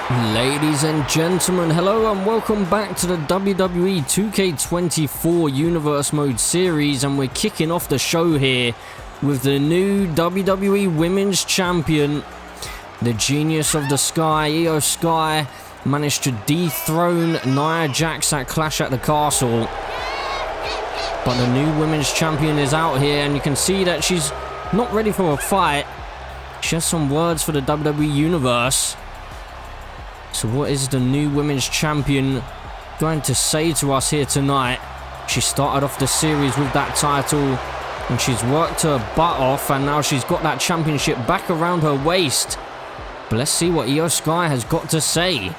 Ladies and gentlemen, hello and welcome back to the WWE 2K24 Universe Mode series, and we're kicking off the show here with the new WWE Women's Champion. The Genius of the Sky, Iyo Sky, managed to dethrone Nia Jax at Clash at the Castle. But the new Women's Champion is out here, and you can see that she's not ready for a fight. She has some words for the WWE Universe. So what is the new Women's Champion going to say to us here tonight? She started off the series with that title and she's worked her butt off, and now she's got that championship back around her waist. But let's see what Iyo Sky has got to say.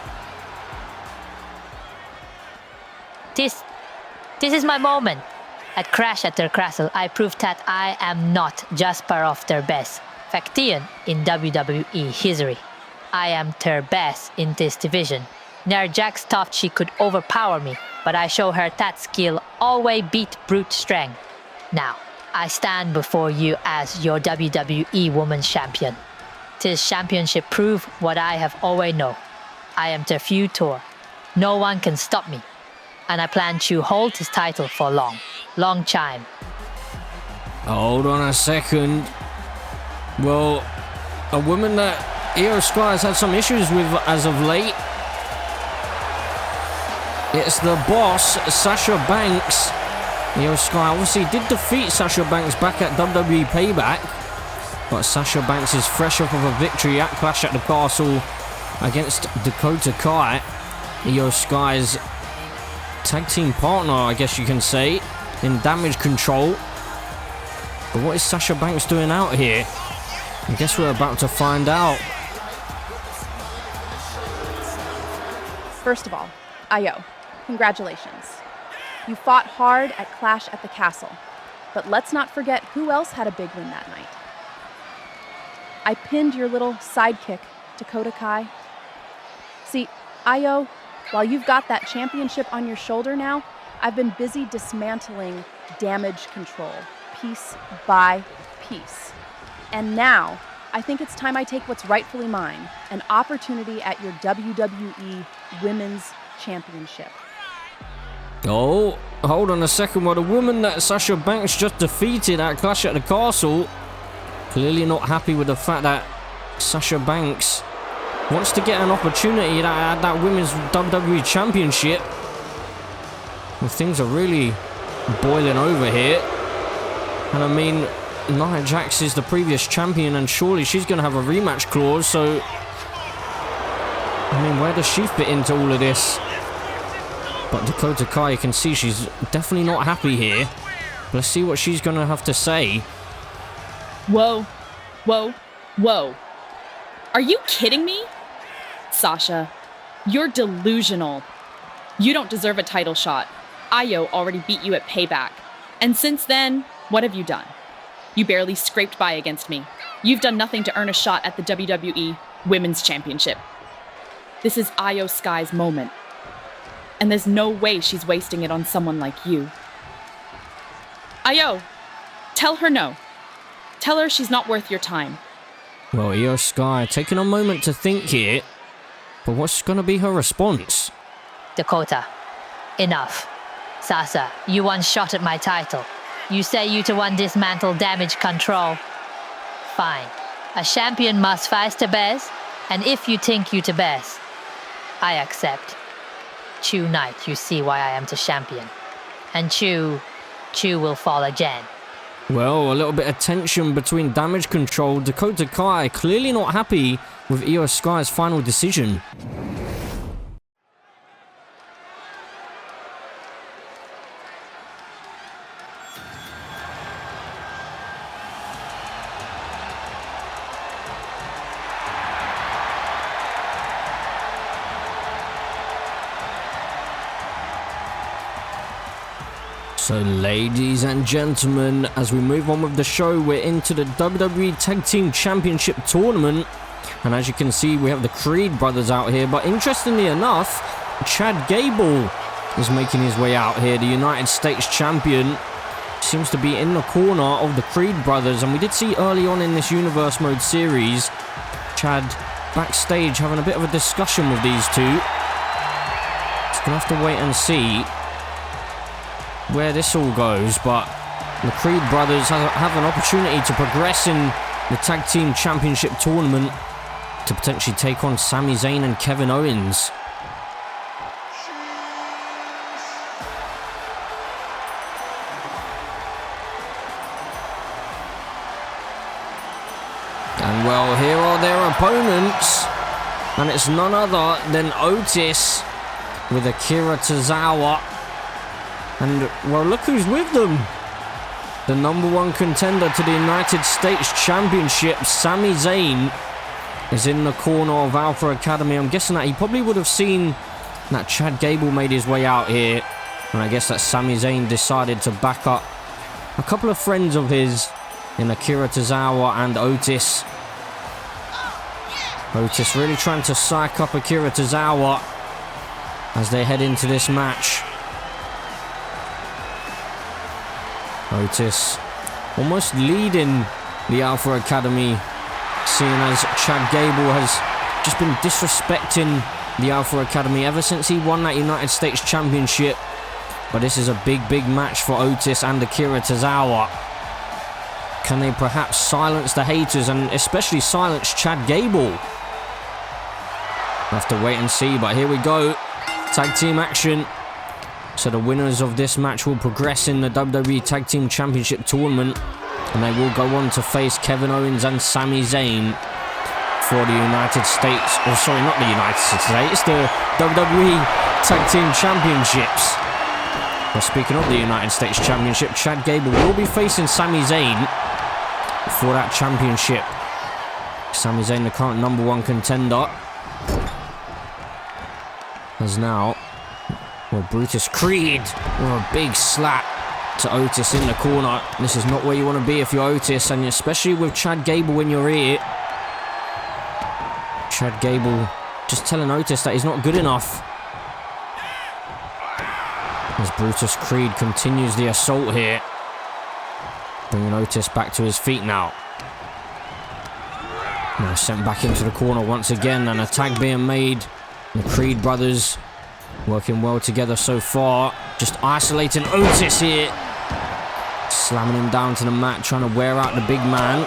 This is my moment. At Crash at their Castle, I proved that I am not just part of their best faction in WWE history. I am their best in this division. Nia Jax thought she could overpower me, but I show her that skill always beat brute strength. Now, I stand before you as your WWE Women's Champion. This championship proves what I have always known. I am their future. No one can stop me. And I plan to hold this title for a long time. Hold on a second. Well, a woman that Iyo Sky has had some issues with as of late. It's the boss, Sasha Banks. Iyo Sky obviously did defeat Sasha Banks back at WWE Payback, but Sasha Banks is fresh off of a victory at Clash at the Castle against Dakota Kai, Iyo Sky's tag team partner, I guess you can say, in Damage Control. But what is Sasha Banks doing out here? I guess we're about to find out. First of all, Iyo, congratulations. You fought hard at Clash at the Castle, but let's not forget who else had a big win that night. I pinned your little sidekick, Dakota Kai. See, Iyo, while you've got that championship on your shoulder now, I've been busy dismantling Damage Control, piece by piece. And now, I think it's time I take what's rightfully mine, an opportunity at your WWE Women's Championship. Oh, hold on a second. Well, the woman that Sasha Banks just defeated at Clash at the Castle, clearly not happy with the fact that Sasha Banks wants to get an opportunity at that Women's WWE Championship. Well, things are really boiling over here. And I mean, Nia Jax is the previous champion, and surely she's going to have a rematch clause, so I mean, where does she fit into all of this? But Dakota Kai, you can see she's definitely not happy here. Let's see what she's going to have to say. Whoa. Are you kidding me? Sasha, you're delusional. You don't deserve a title shot. Iyo already beat you at Payback. And since then, what have you done? You barely scraped by against me. You've done nothing to earn a shot at the WWE Women's Championship. This is Iyo Sky's moment. And there's no way she's wasting it on someone like you. Iyo, tell her no. Tell her she's not worth your time. Well, Iyo Sky taking a moment to think here, but what's going to be her response? Dakota, enough. Sasha, you once shot at my title. You say you to one dismantle Damage Control. Fine. A champion must fight the best, and if you think you the best, I accept. Tonight you see why I am the champion. And Chu will fall again. Well, a little bit of tension between Damage Control. Dakota Kai clearly not happy with Iyo Sky's final decision. So, ladies and gentlemen, as we move on with the show, we're into the WWE Tag Team Championship Tournament. And as you can see, we have the Creed brothers out here. But interestingly enough, Chad Gable is making his way out here. The United States Champion seems to be in the corner of the Creed brothers. And we did see early on in this Universe Mode series, Chad backstage having a bit of a discussion with these two. Just gonna have to wait and see where this all goes, but the Creed brothers have an opportunity to progress in the Tag Team Championship Tournament to potentially take on Sami Zayn and Kevin Owens. And well, here are their opponents, and it's none other than Otis with Akira Tozawa. And well, look who's with them. The #1 contender to the United States Championship, Sami Zayn, is in the corner of Alpha Academy. I'm guessing that he probably would have seen that Chad Gable made his way out here, and I guess that Sami Zayn decided to back up a couple of friends of his in Akira Tozawa and Otis. Otis really trying to psych up Akira Tozawa as they head into this match. Otis almost leading the Alpha Academy, seeing as Chad Gable has just been disrespecting the Alpha Academy ever since he won that United States Championship. But this is a big match for Otis and Akira Tozawa. Can they perhaps silence the haters and especially silence Chad Gable? We'll have to wait and see, but here we go. Tag team action. So the winners of this match will progress in the WWE Tag Team Championship Tournament, and they will go on to face Kevin Owens and Sami Zayn for the United States, or sorry, not the United States, the WWE Tag Team Championships. Well, speaking of the United States Championship, Chad Gable will be facing Sami Zayn for that championship. Sami Zayn, the current #1 contender, as now, well, Brutus Creed with a big slap to Otis in the corner. This is not where you want to be if you're Otis, and especially with Chad Gable in your ear. Chad Gable just telling Otis that he's not good enough. As Brutus Creed continues the assault here, bringing Otis back to his feet now. Now sent back into the corner once again, and a tag being made. The Creed brothers working well together so far. Just isolating Otis here. Slamming him down to the mat, trying to wear out the big man.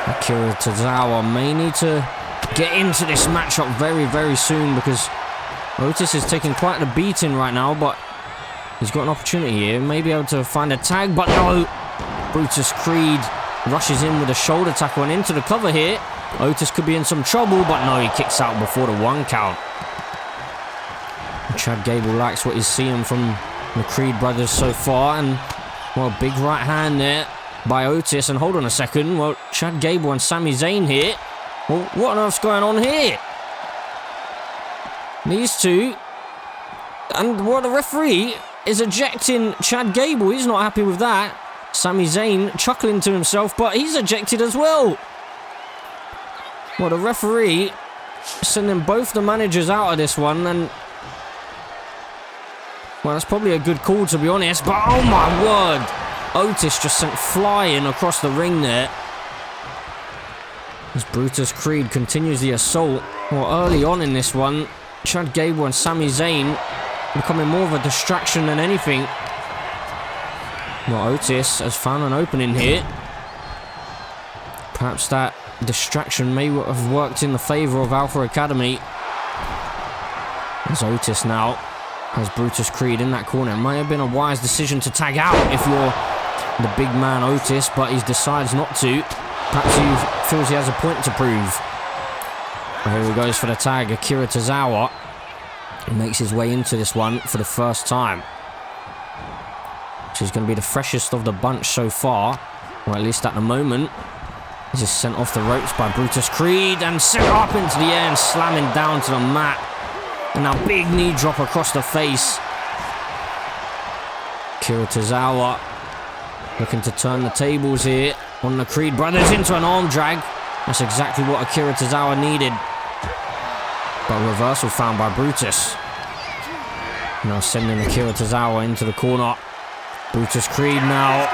Akira Tozawa may need to get into this matchup very soon, because Otis is taking quite the beating right now, but he's got an opportunity here. May be able to find a tag, but no. Brutus Creed rushes in with a shoulder tackle and into the cover here. Otis could be in some trouble, but no, he kicks out before the 1 count. Chad Gable likes what he's seeing from the Creed brothers so far, and well, big right hand there by Otis. And hold on a second, well, Chad Gable and Sami Zayn here. Well, what on earth's going on here? These two, and well, the referee is ejecting Chad Gable. He's not happy with that. Sami Zayn chuckling to himself, but he's ejected as well. Well, the referee sending both the managers out of this one, and well, that's probably a good call, to be honest, but oh my word, Otis just sent flying across the ring there. As Brutus Creed continues the assault. Well, early on in this one, Chad Gable and Sami Zayn becoming more of a distraction than anything. Well, Otis has found an opening here. Perhaps that distraction may have worked in the favour of Alpha Academy. As Otis now has Brutus Creed in that corner. It may have been a wise decision to tag out if you're the big man Otis, but he decides not to. Perhaps he feels he has a point to prove. Well, here he goes for the tag. Akira Tozawa makes his way into this one for the first time. She's going to be the freshest of the bunch so far, or at least at the moment. He's just sent off the ropes by Brutus Creed and sent up into the air and slamming down to the mat. And now big knee drop across the face. Akira Tozawa looking to turn the tables here on the Creed brothers into an arm drag. That's exactly what Akira Tozawa needed. But reversal found by Brutus. Now sending Akira Tozawa into the corner. Brutus Creed now.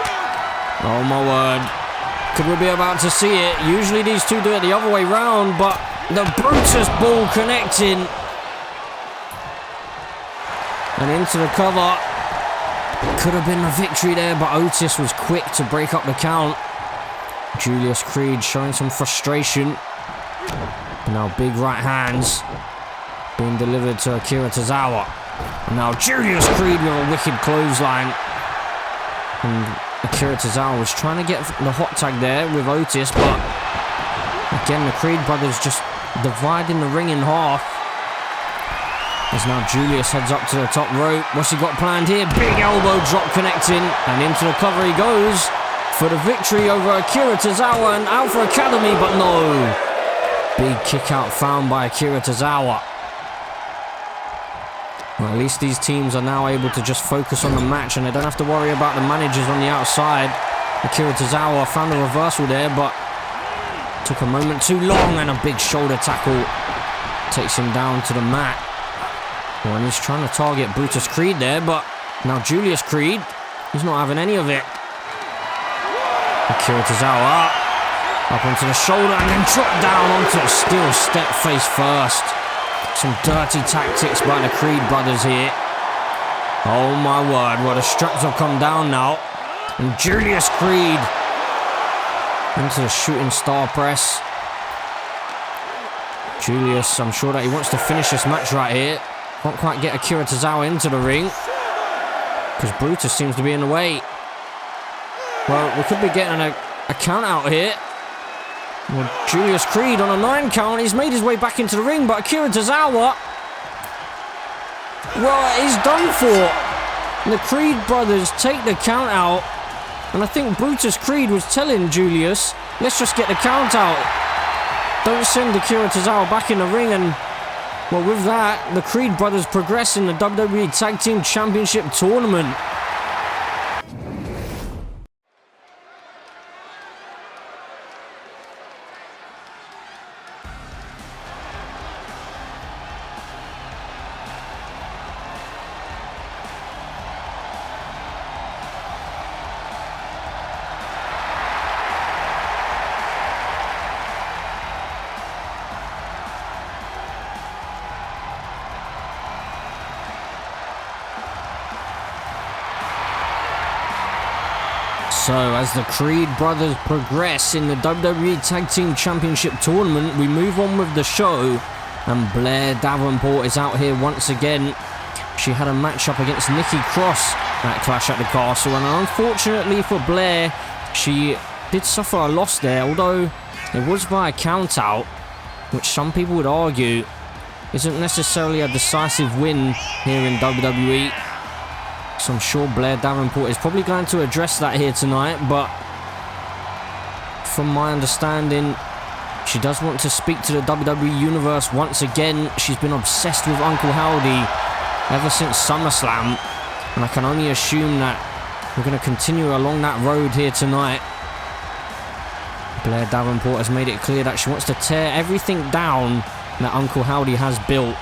Oh my word. Could we be about to see it? Usually these two do it the other way round, but the Brutus ball connecting. And into the cover. Could have been the victory there, but Otis was quick to break up the count. Julius Creed showing some frustration. And now big right hands being delivered to Akira Tozawa. And now Julius Creed with a wicked clothesline. And Akira Tozawa was trying to get the hot tag there with Otis, but again the Creed brothers just dividing the ring in half. As now Julius heads up to the top rope. What's he got planned here? Big elbow drop connecting. And into the cover he goes for the victory over Akira Tozawa and Alpha Academy, but no. Big kick out found by Akira Tozawa. Well, at least these teams are now able to just focus on the match and they don't have to worry about the managers on the outside. Akira Tozawa found a reversal there, but took a moment too long, and a big shoulder tackle takes him down to the mat. Well, and he's trying to target Brutus Creed there, but now Julius Creed, he's not having any of it. Akira Tozawa up onto the shoulder and then dropped down onto a steel step face first. Some dirty tactics by the Creed brothers here. Oh my word, well the straps have come down now. And Julius Creed into the shooting star press. Julius, I'm sure that he wants to finish this match right here. Can't quite get Akira Tozawa into the ring because Brutus seems to be in the way. Well, we could be getting a count out here. Well, Julius Creed on a 9 count. He's made his way back into the ring, but Akira Tozawa, well, he's done for. The Creed brothers take the count out, and I think Brutus Creed was telling Julius, let's just get the count out. Don't send Akira Tozawa back in the ring. And well, with that, the Creed brothers progress in the WWE Tag Team Championship Tournament. So, as the Creed brothers progress in the WWE Tag Team Championship Tournament, we move on with the show, and Blair Davenport is out here once again. She had a matchup against Nikki Cross at Clash at the Castle, and unfortunately for Blair, she did suffer a loss there, although it was by a count out, which some people would argue isn't necessarily a decisive win here in WWE. So I'm sure Blair Davenport is probably going to address that here tonight, but from my understanding, she does want to speak to the WWE Universe once again. She's been obsessed with Uncle Howdy ever since SummerSlam, and I can only assume that we're going to continue along that road here tonight. Blair Davenport has made it clear that she wants to tear everything down that Uncle Howdy has built.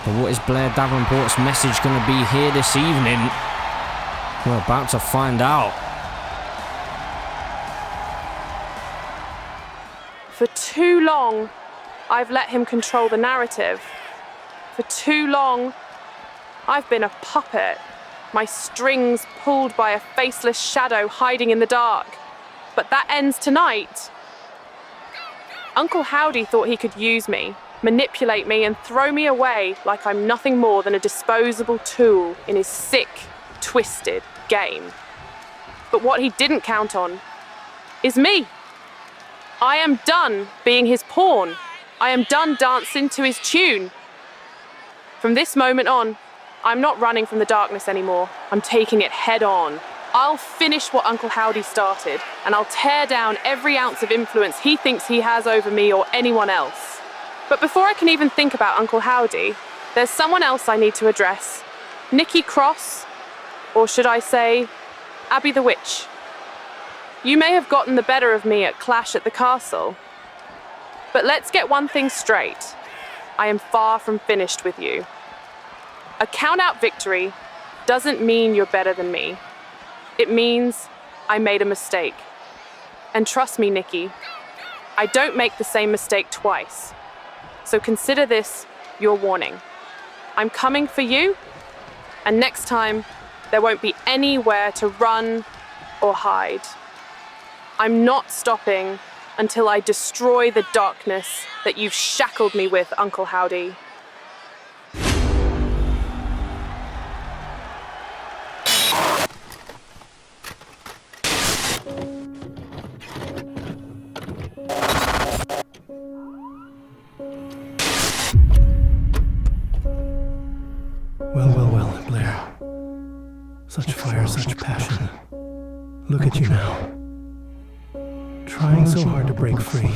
But what is Blair Davenport's message going to be here this evening? We're about to find out. For too long, I've let him control the narrative. For too long, I've been a puppet, my strings pulled by a faceless shadow hiding in the dark. But that ends tonight. Uncle Howdy thought he could use me, manipulate me, and throw me away like I'm nothing more than a disposable tool in his sick, twisted game. But what he didn't count on is me. I am done being his pawn. I am done dancing to his tune. From this moment on, I'm not running from the darkness anymore. I'm taking it head on. I'll finish what Uncle Howdy started, and I'll tear down every ounce of influence he thinks he has over me or anyone else. But before I can even think about Uncle Howdy, there's someone else I need to address. Nikki Cross, or should I say, Abby the Witch. You may have gotten the better of me at Clash at the Castle, but let's get one thing straight. I am far from finished with you. A count-out victory doesn't mean you're better than me. It means I made a mistake. And trust me, Nikki, I don't make the same mistake twice. So consider this your warning. I'm coming for you, and next time, there won't be anywhere to run or hide. I'm not stopping until I destroy the darkness that you've shackled me with, Uncle Howdy. Well, Blair. Such fire, such passion. Look at you now. Trying so hard to break free,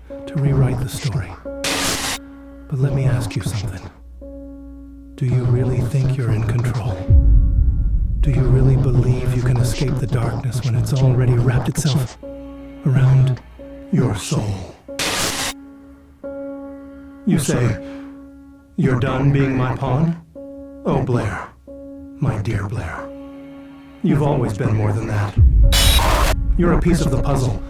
to rewrite the story. But let me ask you something. Do you really think you're in control? Do you really believe you can escape the darkness when it's already wrapped itself around your soul? You say, you're done being my pawn? Oh, Blair, my dear Blair, you've always been more than that. You're a piece of the puzzle,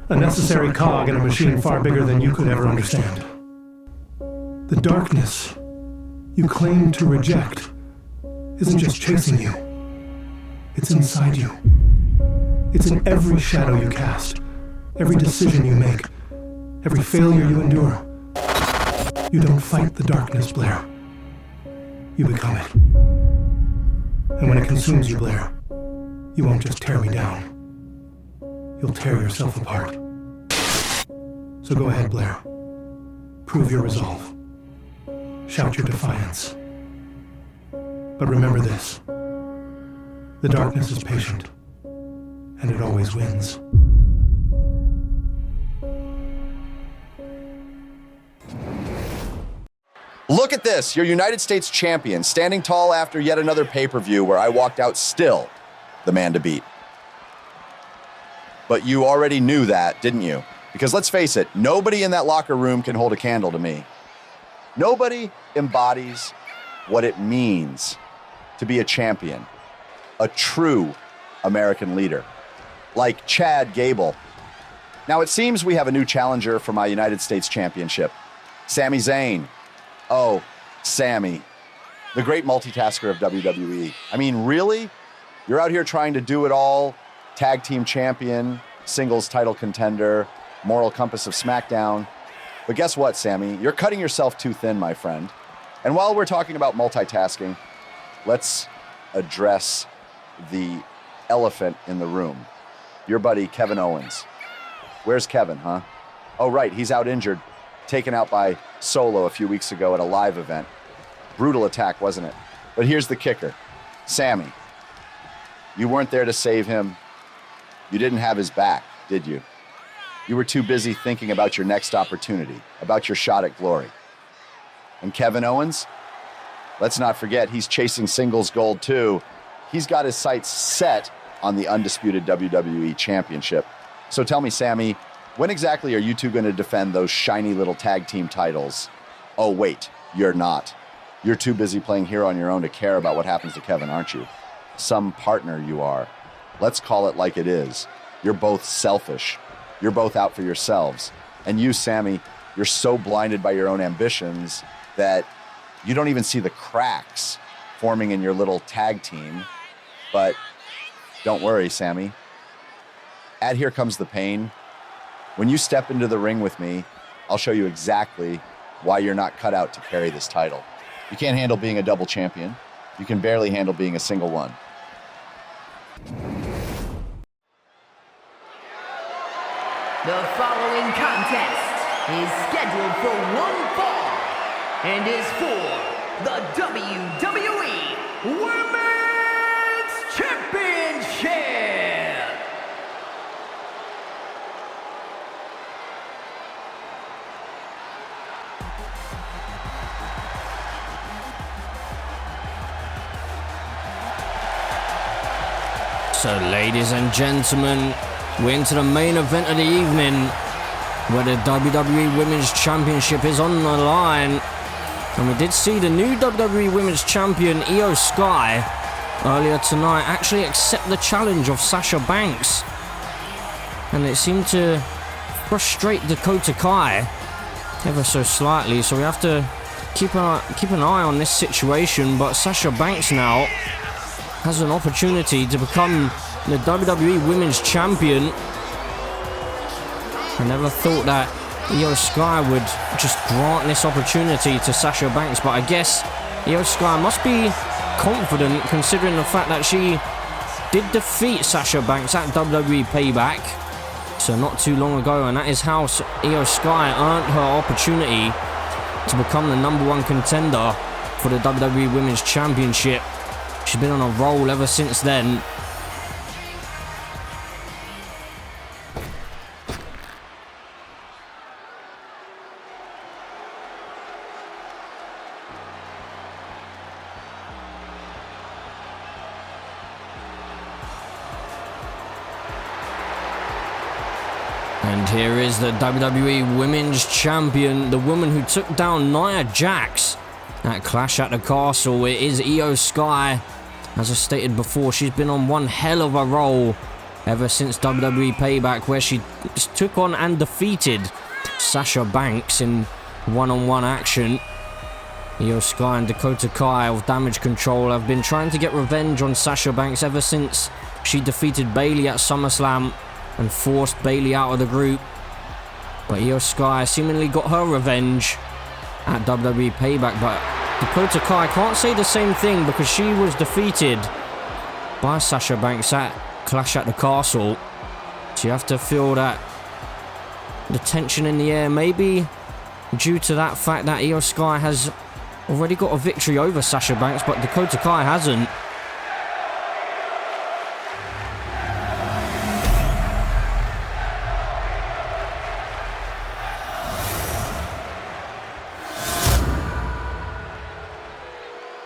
a necessary cog in a machine far bigger than you could ever understand. The darkness you claim to reject isn't just chasing you, it's inside you. It's in every shadow you cast, every decision you make, every failure you endure. You don't fight the darkness, Blair. You become it. And when it consumes you, Blair, you won't just tear me down. You'll tear yourself apart. So go ahead, Blair. Prove your resolve. Shout your defiance. But remember this. The darkness is patient, and it always wins. Look at this, your United States champion, standing tall after yet another pay-per-view where I walked out still the man to beat. But you already knew that, didn't you? Because let's face it, nobody in that locker room can hold a candle to me. Nobody embodies what it means to be a champion, a true American leader, like Chad Gable. Now it seems we have a new challenger for my United States Championship, Sami Zayn. Oh, Sammy, the great multitasker of WWE. I mean, really? You're out here trying to do it all, tag team champion, singles title contender, moral compass of SmackDown. But guess what, Sammy? You're cutting yourself too thin, my friend. And while we're talking about multitasking, let's address the elephant in the room. Your buddy, Kevin Owens. Where's Kevin, huh? Oh, right, he's out injured. Taken out by Solo a few weeks ago at a live event. Brutal attack, wasn't it? But here's the kicker. Sammy, you weren't there to save him. You didn't have his back, did you? You were too busy thinking about your next opportunity, about your shot at glory. And Kevin Owens? Let's not forget, he's chasing singles gold too. He's got his sights set on the undisputed WWE Championship. So tell me, Sammy, when exactly are you two going to defend those shiny little tag team titles? Oh, wait, you're not. You're too busy playing hero on your own to care about what happens to Kevin, aren't you? Some partner you are. Let's call it like it is. You're both selfish. You're both out for yourselves. And you, Sammy, you're so blinded by your own ambitions that you don't even see the cracks forming in your little tag team. But don't worry, Sammy. At Here Comes the Pain, when you step into the ring with me, I'll show you exactly why you're not cut out to carry this title. You can't handle being a double champion. You can barely handle being a single one. The following contest is scheduled for one fall and is for the WWE Women's Championship. So, ladies and gentlemen, we're into the main event of the evening, where the WWE Women's Championship is on the line. And we did see the new WWE Women's Champion, Iyo Sky, earlier tonight actually accept the challenge of Sasha Banks. and it seemed to frustrate Dakota Kai ever so slightly, so we have to keep an eye on this situation. But Sasha Banks now has an opportunity to become the WWE Women's Champion. I never thought that Iyo Sky would just grant this opportunity to Sasha Banks, but I guess Iyo Sky must be confident considering the fact that she did defeat Sasha Banks at WWE Payback, so not too long ago, and that is how Iyo Sky earned her opportunity to become the #1 contender for the WWE Women's Championship. She's been on a roll ever since then. And here is the WWE Women's Champion, the woman who took down Nia Jax at Clash at the Castle. It is Iyo Sky. As I stated before, she's been on one hell of a roll ever since WWE Payback, where she took on and defeated Sasha Banks in one-on-one action. Iyo Sky and Dakota Kai of Damage Control have been trying to get revenge on Sasha Banks ever since she defeated Bayley at SummerSlam and forced Bayley out of the group. But Iyo Sky seemingly got her revenge at WWE Payback, but Dakota Kai can't say the same thing because she was defeated by Sasha Banks at Clash at the Castle. So you have to feel that the tension in the air, maybe due to that fact that Iyo Sky has already got a victory over Sasha Banks, but Dakota Kai hasn't.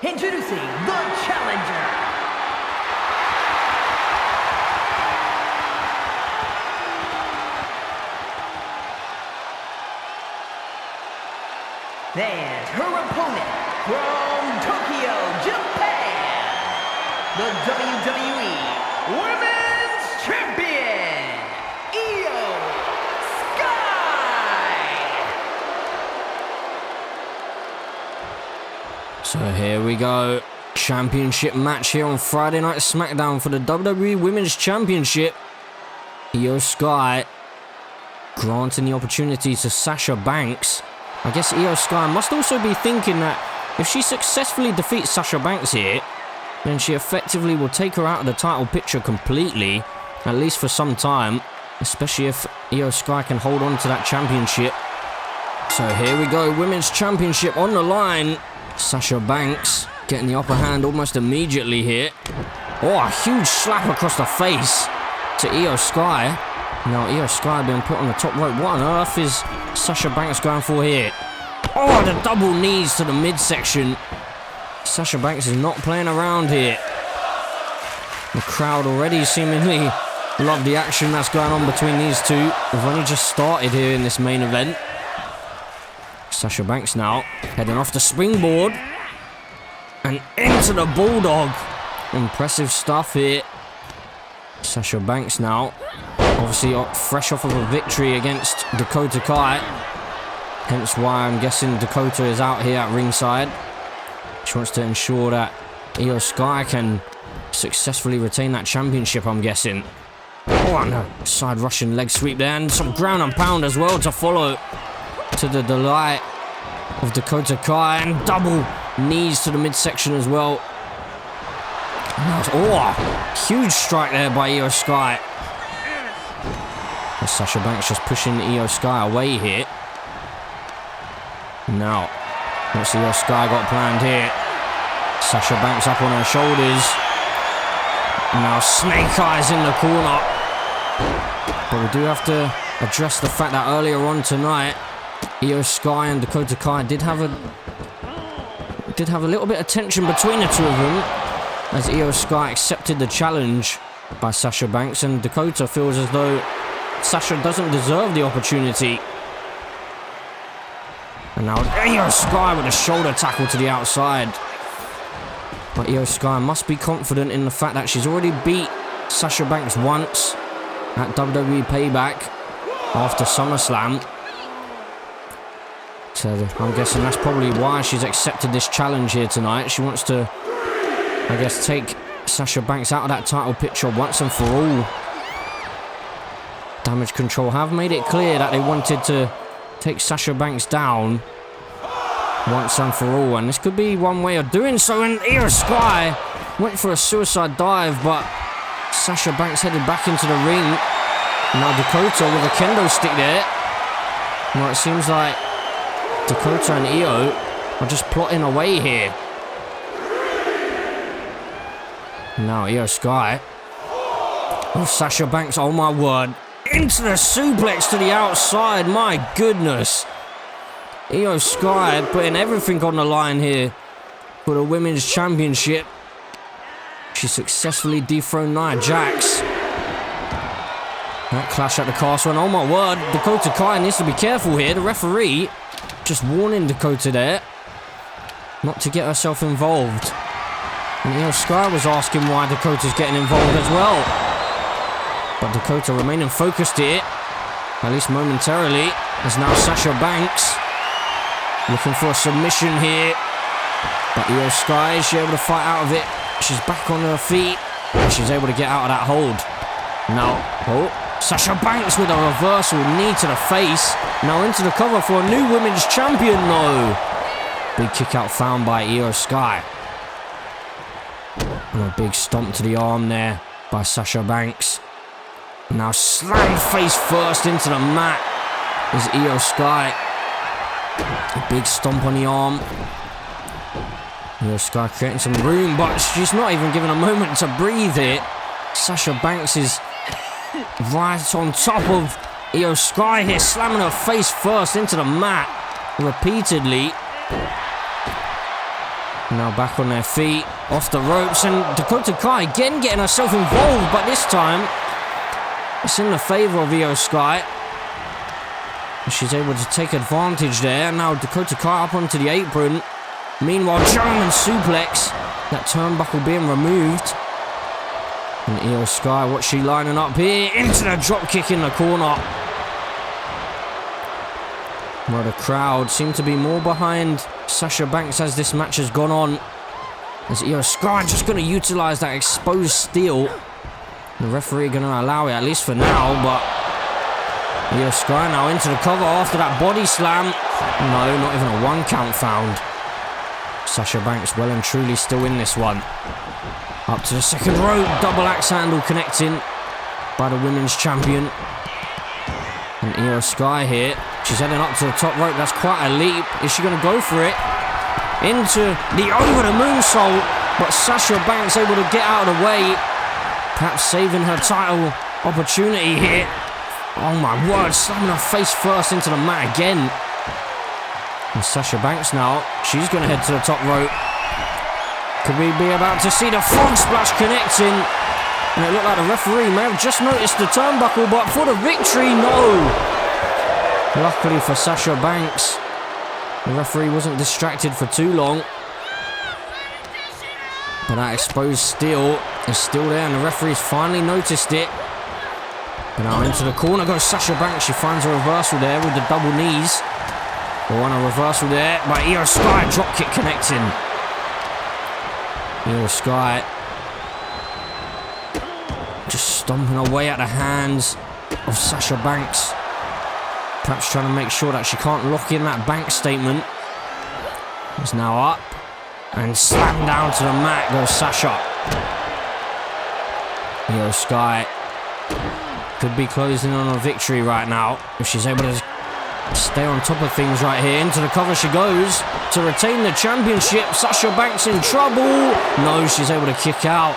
Introducing the challenger. And her opponent from Tokyo, Japan, the WWE Women's Champion, Iyo Sky. So here we go. Championship match here on Friday Night SmackDown for the WWE Women's Championship. Iyo Sky granting the opportunity to Sasha Banks. I guess Iyo Sky must also be thinking that if she successfully defeats Sasha Banks here, then she effectively will take her out of the title picture completely, at least for some time, especially if Iyo Sky can hold on to that championship. So here we go, Women's Championship on the line. Sasha Banks getting the upper hand almost immediately here. Oh, a huge slap across the face to Iyo Sky. Now Iyo Sky being put on the top rope. What on earth is Sasha Banks going for here? Oh, the double knees to the midsection. Sasha Banks is not playing around here. The crowd already seemingly love the action that's going on between these two. We've only just started here in this main event. Sasha Banks now heading off the springboard and into the bulldog. Impressive stuff here. Sasha Banks now obviously fresh off of a victory against Dakota Kai, hence why I'm guessing Dakota is out here at ringside. She wants to ensure that Iyo Sky can successfully retain that championship, I'm guessing. Oh, and a side Russian leg sweep there, and some ground and pound as well to follow, to the delight of Dakota Kai, and double knees to the midsection as well. Oh, huge strike there by Iyo Sky. Sasha Banks just pushing Iyo Sky away here. Now, what's Iyo Sky got planned here? Sasha Banks up on her shoulders. Now snake eyes in the corner. But we do have to address the fact that earlier on tonight, Iyo Sky and Dakota Kai did have a little bit of tension between the two of them, as Iyo Sky accepted the challenge by Sasha Banks, and Dakota feels as though Sasha doesn't deserve the opportunity. And now Iyo Sky with a shoulder tackle to the outside. But Iyo Sky must be confident in the fact that she's already beat Sasha Banks once at WWE Payback after SummerSlam. So I'm guessing that's probably why she's accepted this challenge here tonight. She wants to, I guess, take Sasha Banks out of that title picture once and for all. Damage Control have made it clear that they wanted to take Sasha Banks down once and for all, and this could be one way of doing so. And Iyo Sky went for a suicide dive, but Sasha Banks headed back into the ring. Now Dakota with a kendo stick there. Well, it seems like Dakota and Iyo are just plotting away here. Now Iyo Sky with Sasha Banks, oh my word, into the suplex to the outside, my goodness. Iyo Sky putting everything on the line here for the Women's Championship. She successfully dethroned Nia Jax. That clash at the castle, and oh my word, Dakota Kai needs to be careful here. The referee just warning Dakota there not to get herself involved. And Iyo Sky was asking why Dakota's getting involved as well. But Dakota remaining focused here, at least momentarily, as now Sasha Banks looking for a submission here. But Iyo Sky, is she able to fight out of it? She's back on her feet, and she's able to get out of that hold. Now, Sasha Banks with a reversal, knee to the face. Now into the cover for a new women's champion, no. Big kick out found by Iyo Sky. And a big stomp to the arm there by Sasha Banks. Now slam face first into the mat is Iyo Sky. A big stomp on the arm. Iyo Sky creating some room, but she's not even given a moment to breathe here. Sasha Banks is right on top of Iyo Sky here, slamming her face first into the mat repeatedly. Now back on their feet, off the ropes, and Dakota Kai again getting herself involved, but this time it's in the favour of Iyo Sky. She's able to take advantage there. Now Dakota Kai up onto the apron. Meanwhile, German suplex. That turnbuckle being removed. And Iyo Sky, what's she lining up here? Into the dropkick in the corner. Well, the crowd seem to be more behind Sasha Banks as this match has gone on. As Iyo Sky just going to utilise that exposed steel. The referee going to allow it, at least for now, but Iyo Sky now into the cover after that body slam. No, not even a 1 count found. Sasha Banks well and truly still in this one. Up to the second rope, double axe handle connecting by the women's champion. And Iyo Sky here, she's heading up to the top rope, that's quite a leap. Is she going to go for it? Into the over the moonsault, but Sasha Banks able to get out of the way. Perhaps saving her title opportunity here. Oh my word, slamming her face first into the mat again. And Sasha Banks now, she's going to head to the top rope. Could we be about to see the frog splash connecting? And it looked like the referee may have just noticed the turnbuckle, but for the victory, no. Luckily for Sasha Banks, the referee wasn't distracted for too long. But that exposed steel is still there, and the referee's finally noticed it. And now into the corner goes Sasha Banks. She finds a reversal there with the double knees. On a reversal there by Iyo Sky, dropkick connecting. Iyo Sky just stomping away at the hands of Sasha Banks. Perhaps trying to make sure that she can't lock in that bank statement. It's now up. And slammed down to the mat goes Sasha. Iyo Sky could be closing on a victory right now if she's able to stay on top of things right here. Into the cover she goes to retain the championship. Sasha Banks in trouble. No, she's able to kick out.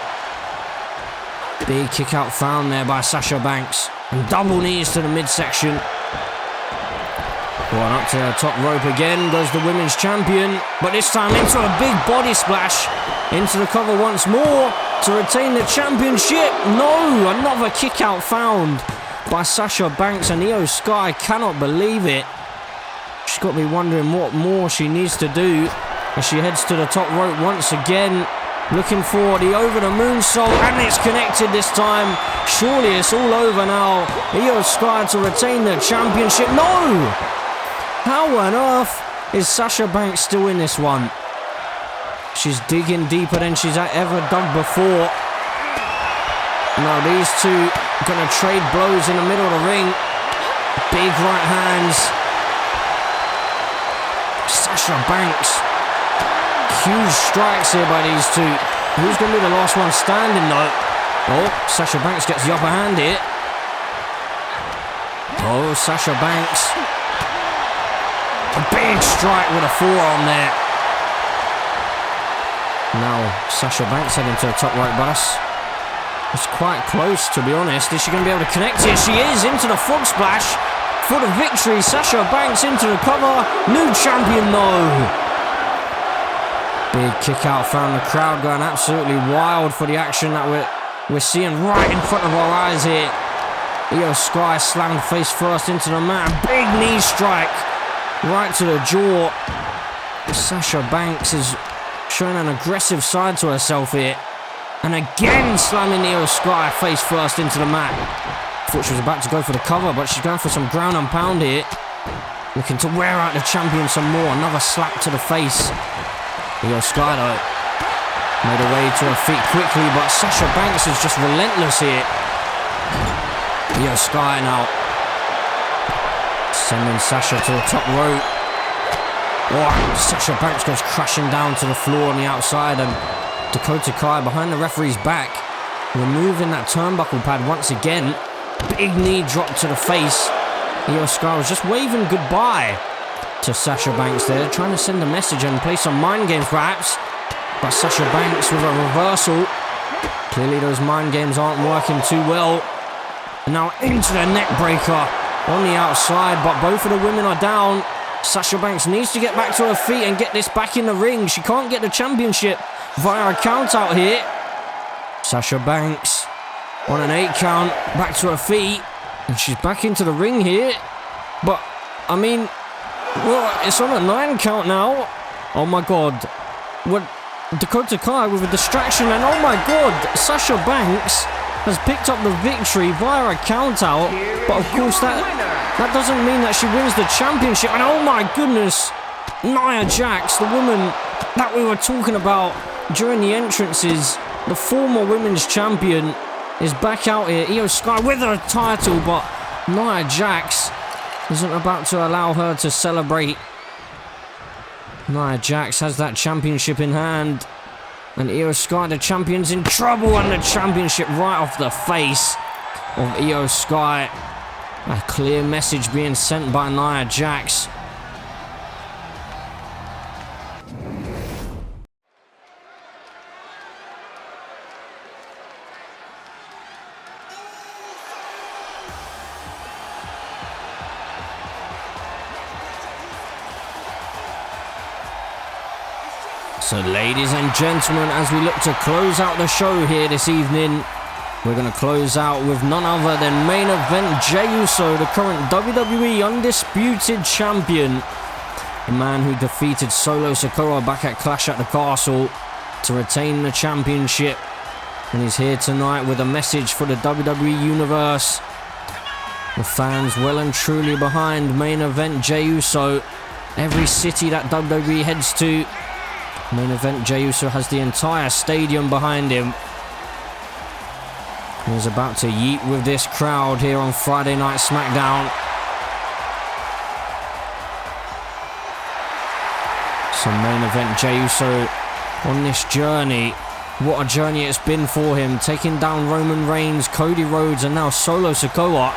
Big kick out found there by Sasha Banks. And double knees to the midsection. Going up to the top rope again goes the women's champion. But this time into a big body splash. Into the cover once more to retain the championship. No, another kick out found by Sasha Banks, and Iyo Sky cannot believe it. She's got me wondering what more she needs to do as she heads to the top rope once again. Looking for the over the moonsault, and it's connected this time. Surely it's all over now. Iyo Sky to retain the championship. No! How on earth is Sasha Banks still in this one? She's digging deeper than she's ever dug before. Now these two gonna trade blows in the middle of the ring. Big right hands. Sasha Banks. Huge strikes here by these two. Who's going to be the last one standing though? Oh, Sasha Banks gets the upper hand here. Oh, Sasha Banks. A big strike with a forearm there. Now, Sasha Banks heading to the top right, but it's quite close, to be honest. Is she going to be able to connect here? She is, into the frog splash for the victory. Sasha Banks into the cover. New champion though. Big kick out, found the crowd going absolutely wild for the action that we're seeing right in front of our eyes here. Iyo Sky slammed face first into the mat. Big knee strike right to the jaw. Sasha Banks is showing an aggressive side to herself here. And again slamming Iyo Sky face first into the mat. Thought she was about to go for the cover, but she's going for some ground and pound here. Looking to wear out the champion some more. Another slap to the face. Iyo Sky though made her way to her feet quickly, but Sasha Banks is just relentless here. Iyo Sky now sending Sasha to the top rope. Oh, Sasha Banks goes crashing down to the floor on the outside, and Dakota Kai behind the referee's back, removing that turnbuckle pad once again. Big knee drop to the face. Iyo Sky was just waving goodbye to Sasha Banks there, trying to send a message and play some mind games perhaps. But Sasha Banks with a reversal. Clearly those mind games aren't working too well. And now into the neck breaker on the outside, but both of the women are down. Sasha Banks needs to get back to her feet and get this back in the ring. She can't get the championship via a count out here. Sasha Banks on an 8 count, back to her feet, and she's back into the ring here. But, I mean, well, it's on a 9 count now. Oh my god. What? Dakota Kai with a distraction, and oh my god, Sasha Banks has picked up the victory via a count out. But of course that doesn't mean that she wins the championship. And oh my goodness, Nia Jax, the woman that we were talking about during the entrances, the former women's champion, is back out here. Iyo Sky with her title, but Nia Jax isn't about to allow her to celebrate. Nia Jax has that championship in hand, and Iyo Sky, the champion's in trouble, and the championship right off the face of Iyo Sky. A clear message being sent by Nia Jax. So ladies and gentlemen, as we look to close out the show here this evening, we're going to close out with none other than main event Jey Uso, the current WWE Undisputed Champion. The man who defeated Solo Sikoa back at Clash at the Castle to retain the championship. And he's here tonight with a message for the WWE Universe. The fans well and truly behind main event Jey Uso. Every city that WWE heads to, main event Jey Uso has the entire stadium behind him. He's about to yeet with this crowd here on Friday Night SmackDown. So main event Jey Uso on this journey. What a journey it's been for him, taking down Roman Reigns, Cody Rhodes, and now Solo Sikoa.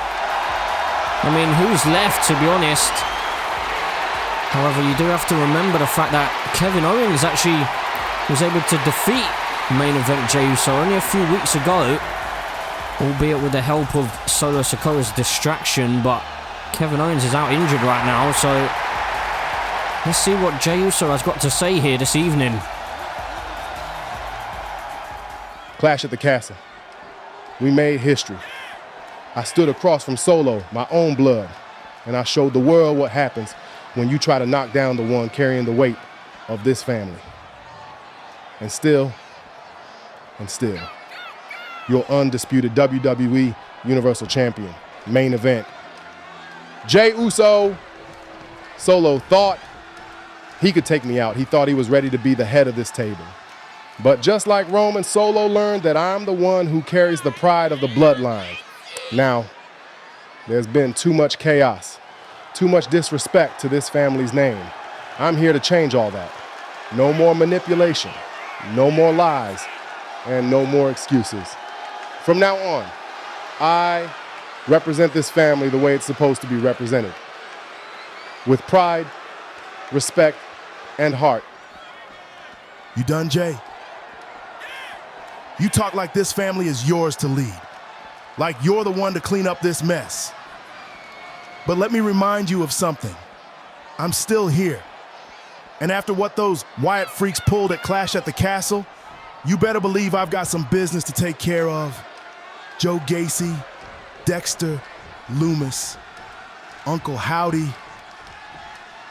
I mean, who's left, to be honest? However, you do have to remember the fact that Kevin Owens actually was able to defeat main event Jey Uso only a few weeks ago, albeit with the help of Solo Sikoa's distraction. But Kevin Owens is out injured right now, so let's see what Jey Uso has got to say here this evening. Clash at the Castle. We made history. I stood across from Solo, my own blood, and I showed the world what happens when you try to knock down the one carrying the weight of this family. And still, and still, your undisputed WWE Universal Champion. Main event. Jey Uso. Solo thought he could take me out. He thought he was ready to be the head of this table. But just like Roman, Solo learned that I'm the one who carries the pride of the bloodline. Now, there's been too much chaos, too much disrespect to this family's name. I'm here to change all that. No more manipulation, no more lies, and no more excuses. From now on, I represent this family the way it's supposed to be represented. With pride, respect, and heart. You done, Jey? You talk like this family is yours to lead. Like you're the one to clean up this mess. But let me remind you of something. I'm still here. And after what those Wyatt freaks pulled at Clash at the Castle, you better believe I've got some business to take care of. Joe Gacy, Dexter, Loomis, Uncle Howdy.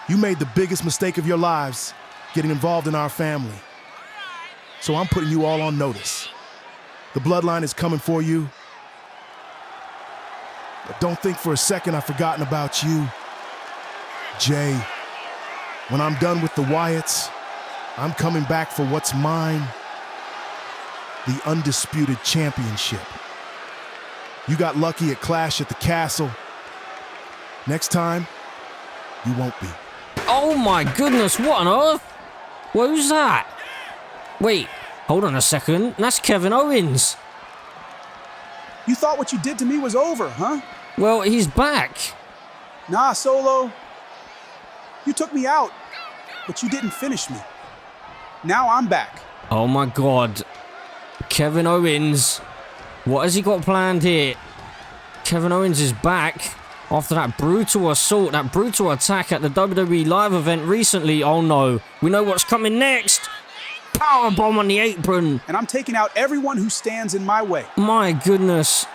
You made the biggest mistake of your lives getting involved in our family. So I'm putting you all on notice. The bloodline is coming for you. But don't think for a second I've forgotten about you. Jey, when I'm done with the Wyatts, I'm coming back for what's mine. The undisputed championship. You got lucky at Clash at the Castle. Next time, you won't be. Oh my goodness, what on earth? What was that? Wait, hold on a second. That's Kevin Owens. You thought what you did to me was over, huh? Well, he's back. Nah, Solo. You took me out, but you didn't finish me. Now I'm back. Oh my god. Kevin Owens. What has he got planned here? Kevin Owens is back after that brutal assault, that brutal attack at the WWE Live event recently. Oh no, we know what's coming next. Powerbomb on the apron. And I'm taking out everyone who stands in my way. My goodness.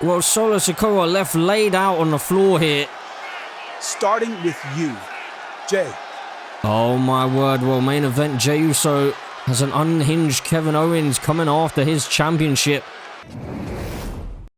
Well, Solo Sikoa left laid out on the floor here. Starting with you, Jey. Oh my word. Well, main event, Jey Uso has an unhinged Kevin Owens coming after his championship.